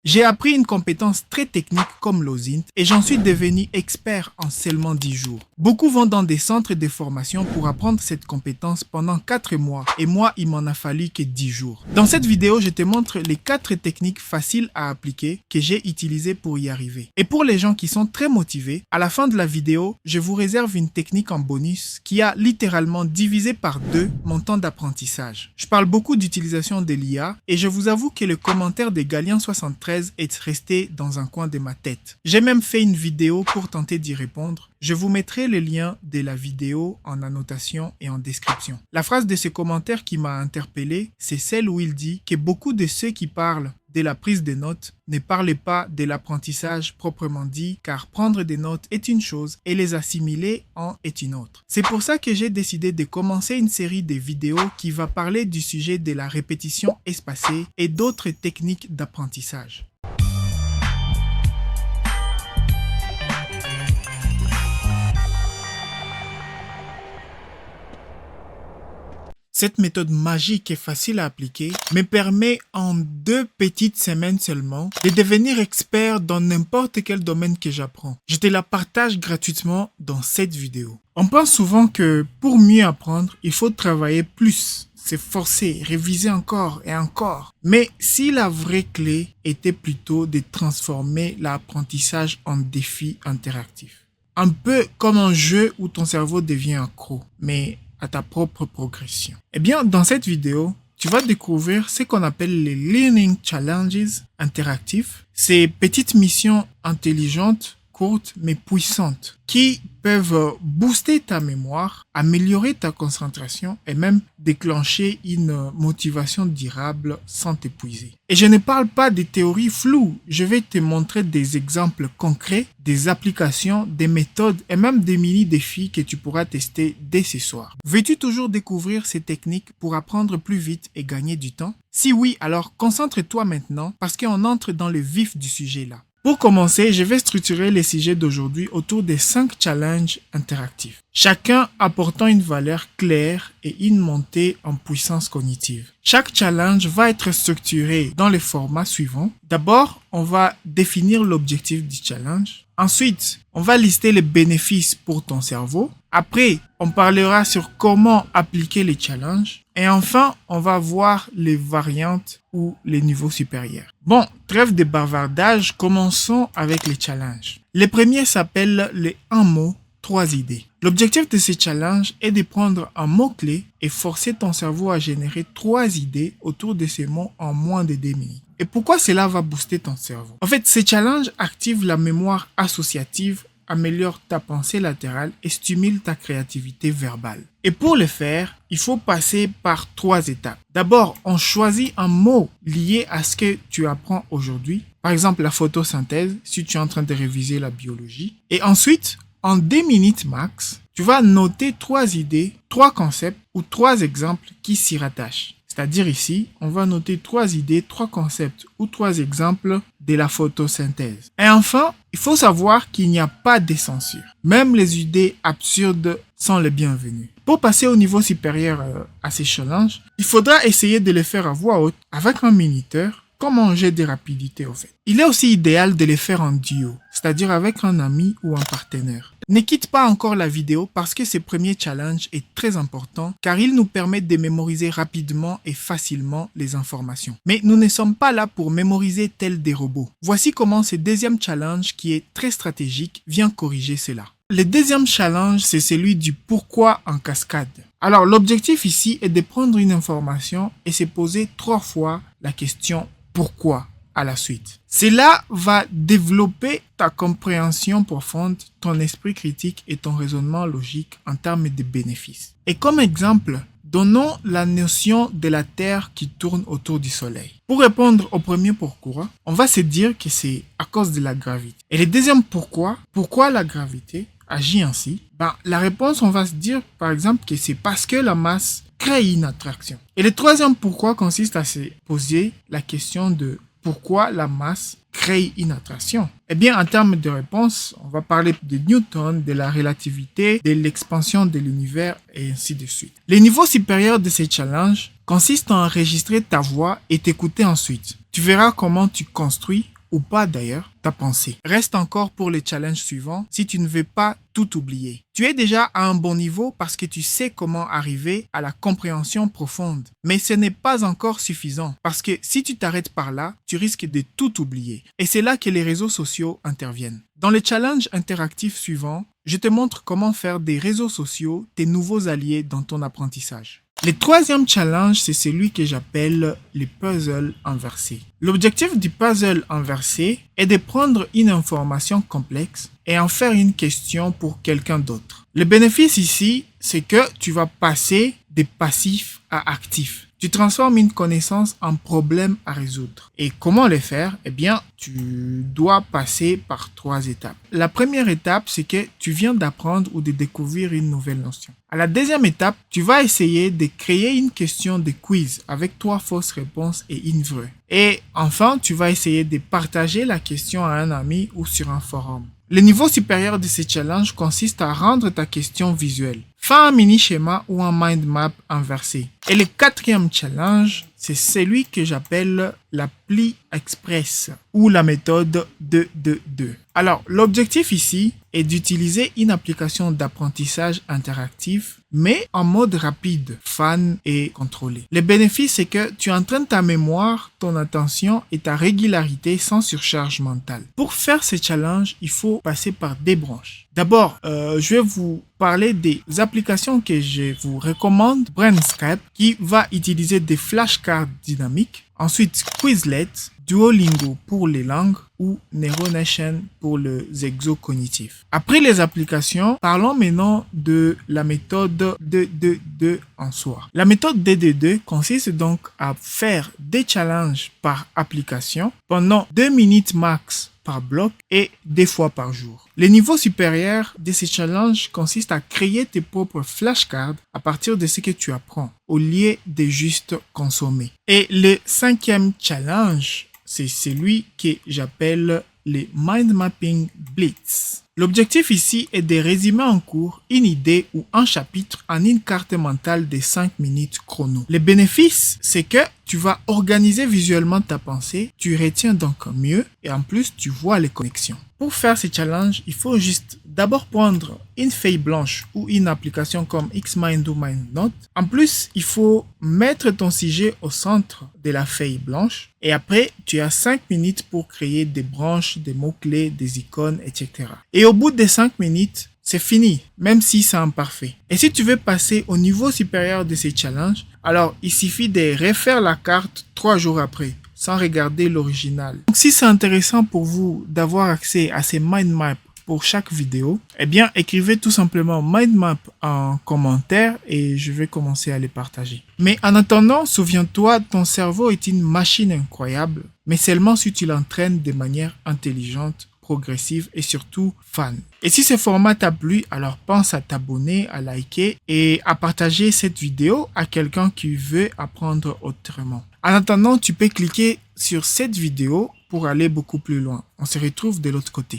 J'ai appris une compétence très technique comme l'OSINT et j'en suis devenu expert en seulement 10 jours. Beaucoup vont dans des centres de formation pour apprendre cette compétence pendant 4 mois et moi, il m'en a fallu que 10 jours. Dans cette vidéo, je te montre les 4 techniques faciles à appliquer que j'ai utilisées pour y arriver. Et pour les gens qui sont très motivés, à la fin de la vidéo, je vous réserve une technique en bonus qui a littéralement divisé par 2 mon temps d'apprentissage. Je parle beaucoup d'utilisation de l'IA et je vous avoue que le commentaire de Galien73 est resté dans un coin de ma tête. J'ai même fait une vidéo pour tenter d'y répondre. Je vous mettrai le lien de la vidéo en annotation et en description. La phrase de ce commentaire qui m'a interpellé, c'est celle où il dit que beaucoup de ceux qui parlent de la prise de notes ne parlent pas de l'apprentissage proprement dit, car prendre des notes est une chose et les assimiler en est une autre. C'est pour ça que j'ai décidé de commencer une série de vidéos qui va parler du sujet de la répétition espacée et d'autres techniques d'apprentissage. Cette méthode magique et facile à appliquer me permet en 2 petites semaines seulement de devenir expert dans n'importe quel domaine que j'apprends. Je te la partage gratuitement dans cette vidéo. On pense souvent que pour mieux apprendre, il faut travailler plus, s'efforcer, réviser encore et encore. Mais si la vraie clé était plutôt de transformer l'apprentissage en défi interactif. Un peu comme un jeu où ton cerveau devient accro, mais à ta propre progression. Eh bien, dans cette vidéo, tu vas découvrir ce qu'on appelle les Learning Challenges interactifs. Ces petites missions intelligentes, courtes mais puissantes, qui peuvent booster ta mémoire, améliorer ta concentration et même déclencher une motivation durable sans t'épuiser. Et je ne parle pas des théories floues, je vais te montrer des exemples concrets, des applications, des méthodes et même des mini-défis que tu pourras tester dès ce soir. Veux-tu toujours découvrir ces techniques pour apprendre plus vite et gagner du temps? Si oui, alors concentre-toi maintenant parce qu'on entre dans le vif du sujet là. Pour commencer, je vais structurer les sujets d'aujourd'hui autour des 5 challenges interactifs, chacun apportant une valeur claire et une montée en puissance cognitive. Chaque challenge va être structuré dans les formats suivants. D'abord, on va définir l'objectif du challenge. Ensuite, on va lister les bénéfices pour ton cerveau. Après, on parlera sur comment appliquer les challenges. Et enfin, on va voir les variantes ou les niveaux supérieurs. Bon, trêve de bavardage, commençons avec les challenges. Le premier s'appelle les 1 mot, 3 idées. L'objectif de ce challenge est de prendre un mot-clé et forcer ton cerveau à générer 3 idées autour de ces mots en moins de 2 minutes. Et pourquoi cela va booster ton cerveau? En fait, ce challenge active la mémoire associative, améliore ta pensée latérale et stimule ta créativité verbale. Et pour le faire, il faut passer par 3 étapes. D'abord, on choisit un mot lié à ce que tu apprends aujourd'hui. Par exemple, la photosynthèse, si tu es en train de réviser la biologie. Et ensuite, en 2 minutes max, tu vas noter 3 idées, 3 concepts ou 3 exemples qui s'y rattachent. C'est-à-dire ici, on va noter 3 idées, 3 concepts ou 3 exemples de la photosynthèse. Et enfin, il faut savoir qu'il n'y a pas de censure. Même les idées absurdes sont les bienvenues. Pour passer au niveau supérieur à ces challenges, il faudra essayer de les faire à voix haute avec un minuteur, comme un jet de rapidité au fait. Il est aussi idéal de les faire en duo, c'est-à-dire avec un ami ou un partenaire. Ne quitte pas encore la vidéo parce que ce premier challenge est très important car il nous permet de mémoriser rapidement et facilement les informations. Mais nous ne sommes pas là pour mémoriser tels des robots. Voici comment ce deuxième challenge qui est très stratégique vient corriger cela. Le deuxième challenge, c'est celui du pourquoi en cascade. Alors l'objectif ici est de prendre une information et se poser 3 fois la question pourquoi à la suite. Cela va développer ta compréhension profonde, ton esprit critique et ton raisonnement logique en termes de bénéfices. Et comme exemple, donnons la notion de la Terre qui tourne autour du Soleil. Pour répondre au premier pourquoi, on va se dire que c'est à cause de la gravité. Et le deuxième pourquoi la gravité agit ainsi? La réponse, on va se dire par exemple que c'est parce que la masse crée une attraction. Et le troisième pourquoi consiste à se poser la question de pourquoi la masse crée une attraction. Eh bien, en termes de réponse, on va parler de Newton, de la relativité, de l'expansion de l'univers et ainsi de suite. Les niveaux supérieurs de ces challenges consistent à enregistrer ta voix et t'écouter ensuite. Tu verras comment tu construis ou pas d'ailleurs, ta pensée. Reste encore pour les challenges suivants si tu ne veux pas tout oublier. Tu es déjà à un bon niveau parce que tu sais comment arriver à la compréhension profonde. Mais ce n'est pas encore suffisant parce que si tu t'arrêtes par là, tu risques de tout oublier. Et c'est là que les réseaux sociaux interviennent. Dans les challenges interactifs suivants, je te montre comment faire des réseaux sociaux tes nouveaux alliés dans ton apprentissage. Le troisième challenge, c'est celui que j'appelle les puzzles inversés. L'objectif du puzzle inversé est de prendre une information complexe et en faire une question pour quelqu'un d'autre. Le bénéfice ici, c'est que tu vas passer des passifs à actifs. Tu transformes une connaissance en problème à résoudre. Et comment le faire? Eh bien, tu dois passer par 3 étapes. La première étape, c'est que tu viens d'apprendre ou de découvrir une nouvelle notion. À la deuxième étape, tu vas essayer de créer une question de quiz avec 3 fausses réponses et une vraie. Et enfin, tu vas essayer de partager la question à un ami ou sur un forum. Le niveau supérieur de ce challenge consiste à rendre ta question visuelle. Fais un mini-schéma ou un mind map inversé. Et le quatrième challenge, c'est celui que j'appelle l'appli express ou la méthode 2-2-2. Alors, l'objectif ici est d'utiliser une application d'apprentissage interactif, mais en mode rapide, fun et contrôlé. Le bénéfice, c'est que tu entraînes ta mémoire, ton attention et ta régularité sans surcharge mentale. Pour faire ce challenge, il faut passer par des branches. D'abord, je vais vous parler des applications que je vous recommande. Brainscape, qui va utiliser des flashcards dynamiques. Ensuite, Quizlet, Duolingo pour les langues ou Neuronation pour les exocognitifs. Après les applications, parlons maintenant de la méthode 2-2-2 en soi. La méthode 2-2-2 consiste donc à faire des challenges par application pendant 2 minutes max par bloc et 2 fois par jour. Le niveau supérieur de ces challenges consiste à créer tes propres flashcards à partir de ce que tu apprends, au lieu de juste consommer. Et le 5e challenge, c'est celui que j'appelle les Mind Mapping Blitz. L'objectif ici est de résumer en cours une idée ou un chapitre en une carte mentale de 5 minutes chrono. Le bénéfice, c'est que tu vas organiser visuellement ta pensée, tu retiens donc mieux et en plus tu vois les connexions. Pour faire ce challenge, il faut juste d'abord prendre une feuille blanche ou une application comme Xmind ou MindNote. En plus, il faut mettre ton sujet au centre de la feuille blanche et après, tu as 5 minutes pour créer des branches, des mots-clés, des icônes, etc. Et au bout des 5 minutes, c'est fini, même si c'est imparfait. Et si tu veux passer au niveau supérieur de ces challenges, alors il suffit de refaire la carte 3 jours après, sans regarder l'original. Donc si c'est intéressant pour vous d'avoir accès à ces mind maps pour chaque vidéo, eh bien écrivez tout simplement mind map en commentaire et je vais commencer à les partager. Mais en attendant, souviens-toi, ton cerveau est une machine incroyable, mais seulement si tu l'entraînes de manière intelligente, progressive et surtout fun. Et si ce format t'a plu, alors pense à t'abonner, à liker et à partager cette vidéo à quelqu'un qui veut apprendre autrement. En attendant, tu peux cliquer sur cette vidéo pour aller beaucoup plus loin. On se retrouve de l'autre côté.